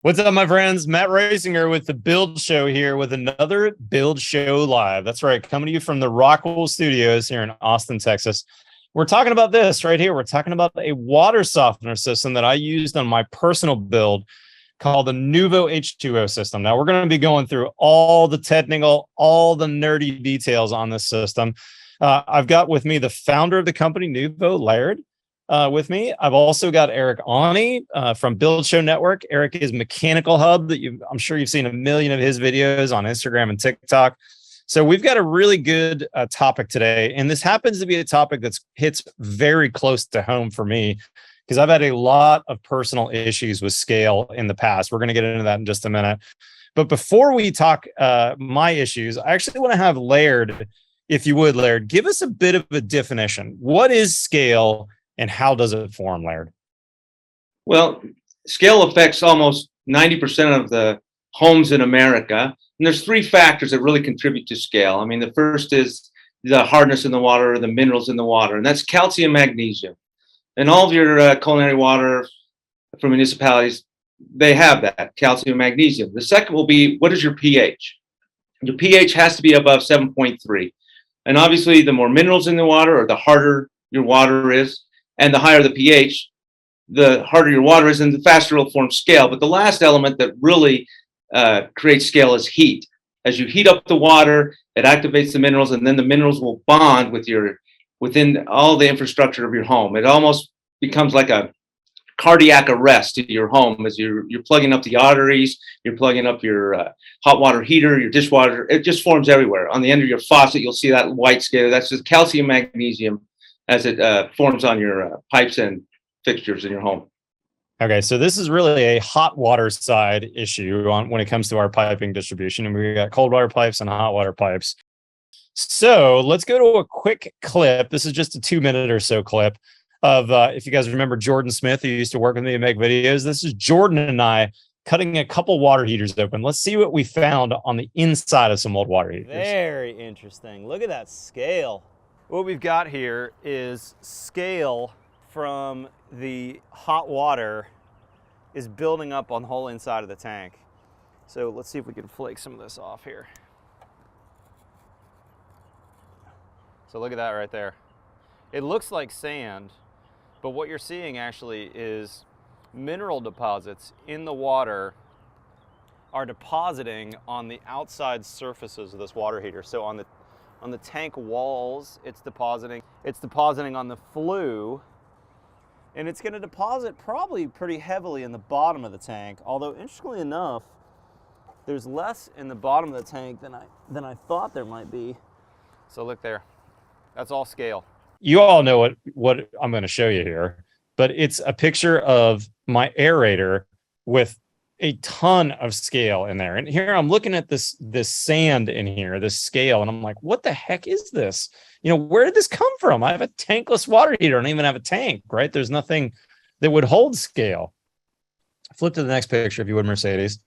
What's up, my friends? Matt Rasinger with the Build Show here with another Build Show Live. That's right, coming to you from the Rockwell Studios here in Austin, Texas. We're talking about this right here. We're talking about a water softener system that I used on my personal build called the Nuvo H2O system. Now, we're going to be going through all the technical, all the nerdy details on this system. I've got with me the founder of the company, Nuvo, Laird. With me, I've also got Eric Ani from Build Show Network. Eric is Mechanical Hub that I'm sure you've seen a million of his videos on Instagram and TikTok. So we've got a really good topic today, and this happens to be a topic that hits very close to home for me because I've had a lot of personal issues with scale in the past. We're going to get into that in just a minute. But before we talk my issues, I actually want to have Laird, if you would, Laird, give us a bit of a definition. What is scale? And how does it form, Laird? Well, scale affects almost 90% of the homes in America. And there's three factors that really contribute to scale. I mean, the first is the hardness in the water, the minerals in the water, and that's calcium, magnesium. And all of your culinary water from municipalities, they have that, calcium, magnesium. The second will be, what is your pH? Your pH has to be above 7.3. And obviously, the more minerals in the water or the harder your water is, and the higher the pH, the harder your water is, and the faster it'll form scale. But the last element that really creates scale is heat. As you heat up the water, it activates the minerals, and then the minerals will bond within all the infrastructure of your home. It almost becomes like a cardiac arrest to your home as you're plugging up the arteries, you're plugging up your hot water heater, your dishwasher. It just forms everywhere. On the end of your faucet, you'll see that white scale. That's just calcium, magnesium, as it forms on your pipes and fixtures in your home. Okay, so this is really a hot water side issue when it comes to our piping distribution, and we got cold water pipes and hot water pipes. So let's go to a quick clip. This is just a 2-minute or so clip of, if you guys remember Jordan Smith, who used to work with me and make videos. This is Jordan and I cutting a couple water heaters open. Let's see what we found on the inside of some old water heaters. Very interesting. Look at that scale. What we've got here is scale from the hot water is building up on the whole inside of the tank. So let's see if we can flake some of this off here. So look at that right there. It looks like sand, but what you're seeing actually is mineral deposits in the water are depositing on the outside surfaces of this water heater. So on the tank walls, it's depositing on the flue, and it's going to deposit probably pretty heavily in the bottom of the tank. Although, interestingly enough, there's less in the bottom of the tank than I thought there might be. So look there, that's all scale. You all know what I'm going to show you here, but it's a picture of my aerator with a ton of scale in there. And here I'm looking at this sand in here, this scale, and I'm like, what the heck is this? You know, where did this come from? I have a tankless water heater. I don't even have a tank, right? There's nothing that would hold scale. Flip to the next picture, if you would, Mercedes.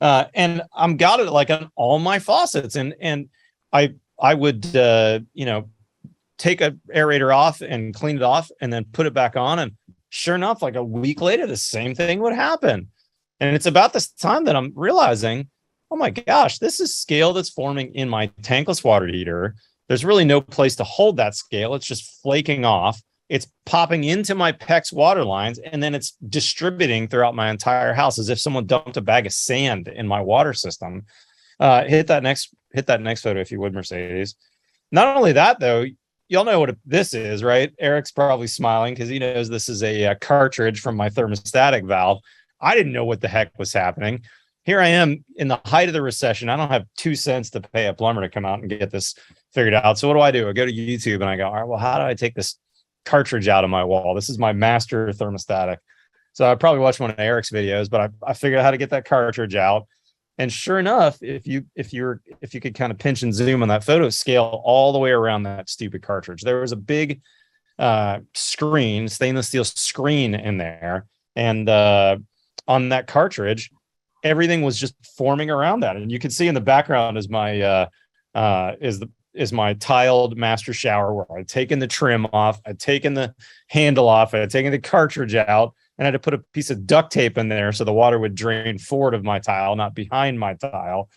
And I'm got it like on all my faucets. And I would, take a aerator off and clean it off and then put it back on. And sure enough, like a week later, the same thing would happen. And it's about this time that I'm realizing, oh my gosh, this is scale that's forming in my tankless water heater. There's really no place to hold that scale. It's just flaking off. It's popping into my PEX water lines, and then it's distributing throughout my entire house as if someone dumped a bag of sand in my water system. Hit that next photo, if you would, Mercedes. Not only that, though, y'all know what this is, right? Eric's probably smiling because he knows this is a cartridge from my thermostatic valve. I didn't know what the heck was happening. Here I am in the height of the recession. I don't have 2 cents to pay a plumber to come out and get this figured out. So what do? I go to YouTube and I go, all right, well, how do I take this cartridge out of my wall? This is my master thermostatic. So I probably watched one of Eric's videos, but I figured out how to get that cartridge out. And sure enough, if you could kind of pinch and zoom on that photo, scale all the way around that stupid cartridge. There was a big stainless steel screen in there. And on that cartridge, everything was just forming around that. And you can see in the background is my my tiled master shower where I'd taken the trim off, I'd taken the handle off, I'd taken the cartridge out, and I had to put a piece of duct tape in there so the water would drain forward of my tile, not behind my tile.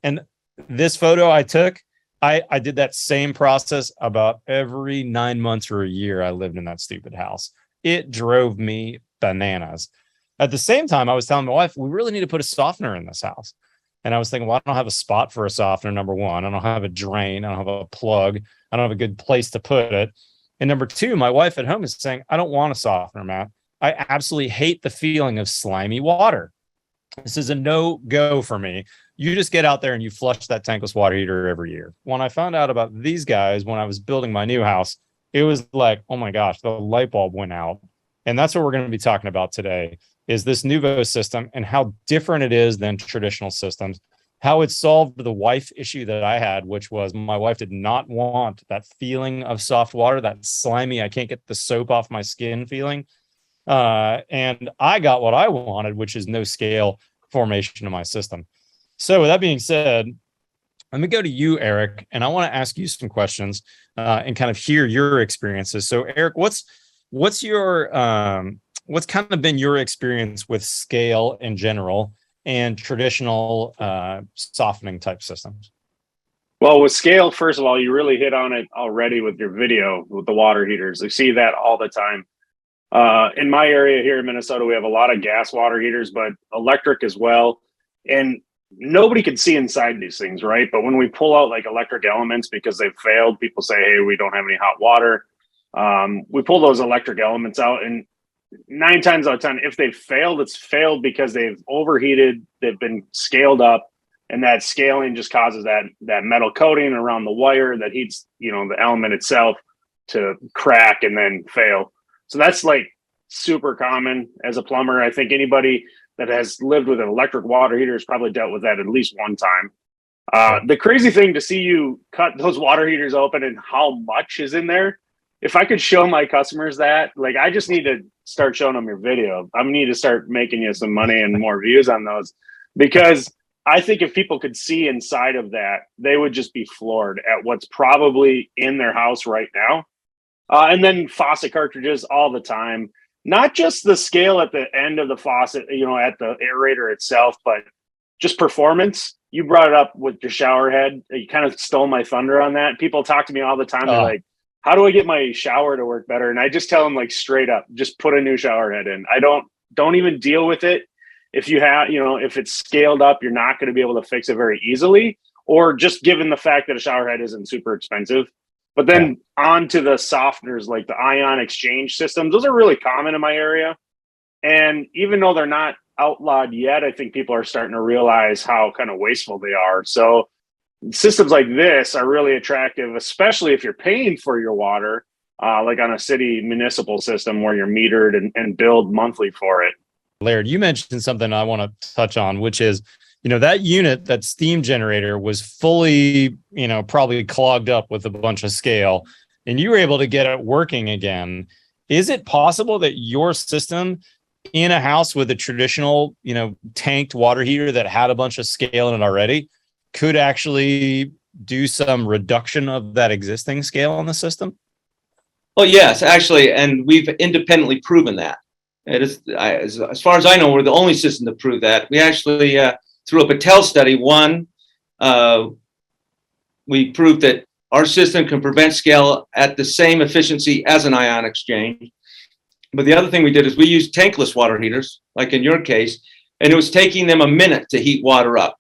And this photo I took, I did that same process about every 9 months or a year I lived in that stupid house. It drove me bananas. At the same time, I was telling my wife, we really need to put a softener in this house. And I was thinking, well, I don't have a spot for a softener, number one. I don't have a drain. I don't have a plug. I don't have a good place to put it. And number two, my wife at home is saying, I don't want a softener, Matt. I absolutely hate the feeling of slimy water. This is a no-go for me. You just get out there and you flush that tankless water heater every year. When I found out about these guys, when I was building my new house, it was like, oh my gosh, the light bulb went out. And that's what we're going to be talking about today, is this Nuvo system and how different it is than traditional systems, how it solved the wife issue that I had, which was my wife did not want that feeling of soft water, that slimy, I can't get the soap off my skin feeling. And I got what I wanted, which is no scale formation of my system. So with that being said, let me go to you, Eric, and I want to ask you some questions and kind of hear your experiences. So Eric, what's kind of been your experience with scale in general and traditional softening type systems? Well, with scale, first of all, you really hit on it already with your video with the water heaters. I see that all the time. In my area here in Minnesota, we have a lot of gas water heaters, but electric as well. And nobody can see inside these things, right? But when we pull out like electric elements because they've failed, people say, hey, we don't have any hot water. We pull those electric elements out, and 9 times out of 10, if they've failed, it's failed because they've overheated, they've been scaled up, and that scaling just causes that metal coating around the wire that heats, the element itself to crack and then fail. So that's like super common as a plumber. I think anybody that has lived with an electric water heater has probably dealt with that at least one time. The crazy thing to see you cut those water heaters open and how much is in there. If I could show my customers that, like, I just need to start showing them your video. I need to start making you some money and more views on those, because I think if people could see inside of that, they would just be floored at what's probably in their house right now. And then faucet cartridges all the time, not just the scale at the end of the faucet, at the aerator itself, but just performance. You brought it up with your shower head. You kind of stole my thunder on that. People talk to me all the time. They're like, how do I get my shower to work better? And I just tell them, like, straight up, just put a new shower head in. I don't even deal with it. If you have, if it's scaled up, you're not going to be able to fix it very easily, or just given the fact that a shower head isn't super expensive. But then on to the softeners, like the ion exchange systems, those are really common in my area. And even though they're not outlawed yet, I think people are starting to realize how kind of wasteful they are. So systems like this are really attractive, especially if you're paying for your water, like on a city municipal system where you're metered and billed monthly for it. Laird, you mentioned something I want to touch on, which is, that unit, that steam generator was fully, probably clogged up with a bunch of scale, and you were able to get it working again. Is it possible that your system in a house with a traditional, tanked water heater that had a bunch of scale in it already could actually do some reduction of that existing scale on the system? Well, yes, actually, and we've independently proven that. It is, as far as I know, we're the only system to prove that. We actually, through a Patel study, we proved that our system can prevent scale at the same efficiency as an ion exchange. But the other thing we did is we used tankless water heaters, like in your case, and it was taking them a minute to heat water up.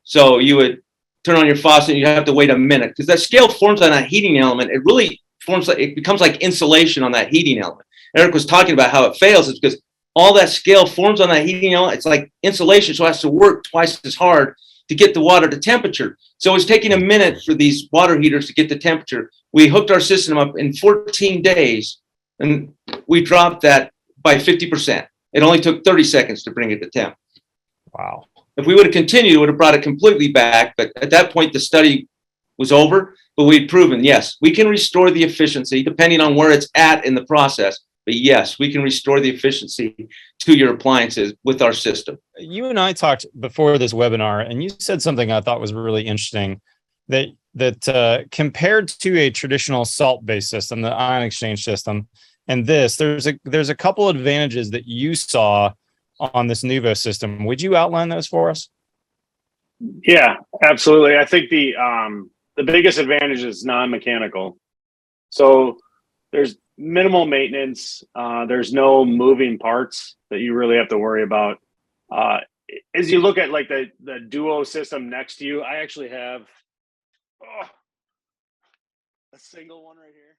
So you would turn on your faucet and you have to wait a minute, because that scale forms on that heating element. It really forms, it becomes like insulation on that heating element. Eric was talking about how it fails. It's because all that scale forms on that heating element. It's like insulation, so it has to work twice as hard to get the water to temperature. So it's taking a minute for these water heaters to get the temperature. We hooked our system up in 14 days, and we dropped that by 50%. It only took 30 seconds to bring it to temp. Wow. If we would have continued, it would have brought it completely back. But at that point, the study was over. But we'd proven, yes, we can restore the efficiency depending on where it's at in the process. But yes, we can restore the efficiency to your appliances with our system. You and I talked before this webinar, and you said something I thought was really interesting, that compared to a traditional salt-based system, the ion exchange system, and this, there's a couple advantages that you saw on this Nuvo system. Would you outline those for us? Yeah, absolutely. I think the biggest advantage is non-mechanical. So there's minimal maintenance. There's no moving parts that you really have to worry about. As you look at like the Duo system next to you, I actually have a single one right here.